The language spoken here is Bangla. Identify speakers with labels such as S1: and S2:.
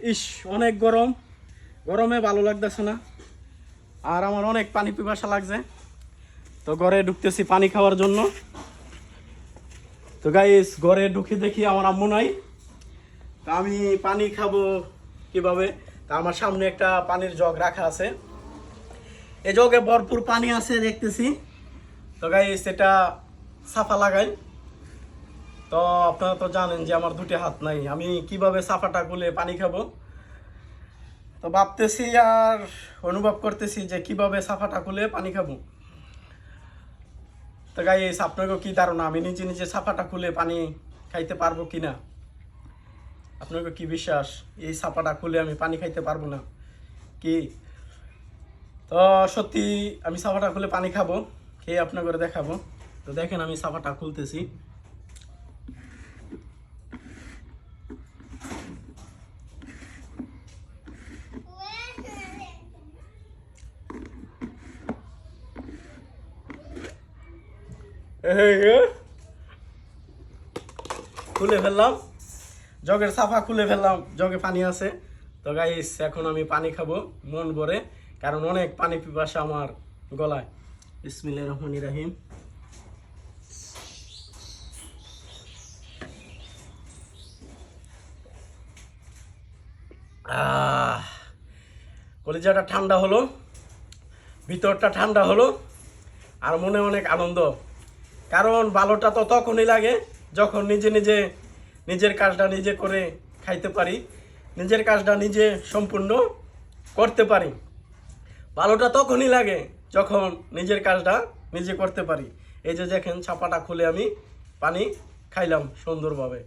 S1: ইস, অনেক গরম, গরমে ভালো লাগতেছে না। আর আমার অনেক পানি পিপাসা লাগছে, তো ঘরে ঢুকতেছি পানি খাওয়ার জন্য। তো গাইস, ঘরে ঢুকে দেখি আমার আম্মু নাই। তা আমি পানি খাবো কিভাবে? তা আমার সামনে একটা পানির জগ রাখা আছে, এই জগে ভরপুর পানি আছে দেখতেছি। তো গাইস, এটা সাফা লাগাই। তো আপনারা তো জানেন যে আমার দুটি হাত নাই, আমি কিভাবে সাফাটা গুলে পানি খাবো। তো ভাবতেছি আর অনুভব করতেছি যে কিভাবে সাফাটা খুলে পানি খাবো। তো গাইস, আপনাকেও কি ধারণা আমি নিজে নিজে সাফাটা খুলে পানি খাইতে পারবো কিনা? আপনাকে কি বিশ্বাস এই সাফাটা খুলে আমি পানি খাইতে পারবো না কি? তো সত্যি আমি সাফাটা খুলে পানি খাবো, খেয়ে আপনাকে দেখাবো। তো দেখেন আমি সাফাটা খুলতেছি। খুলে ফেললাম, জগের সাফা খুলে ফেললাম, জগে পানি আছে। তো গাইস, এখন আমি পানি খাবো মন ভরে, কারণ অনেক পানি পিপাসা আমার গলায়। বিসমিল্লাহির রহমানির রহিম। কলিজাটা ঠান্ডা হলো, ভিতরটা ঠান্ডা হলো, আর মনে অনেক আনন্দ। কারণ ভালোটা তো তখনই লাগে যখন নিজে নিজে নিজের কাজটা নিজে করে খাইতে পারি, নিজের কাজটা নিজে সম্পূর্ণ করতে পারি। ভালোটা তখনই লাগে যখন নিজের কাজটা নিজে করতে পারি। এই যে দেখেন, ছাপাটা খুলে আমি পানি খাইলাম সুন্দরভাবে।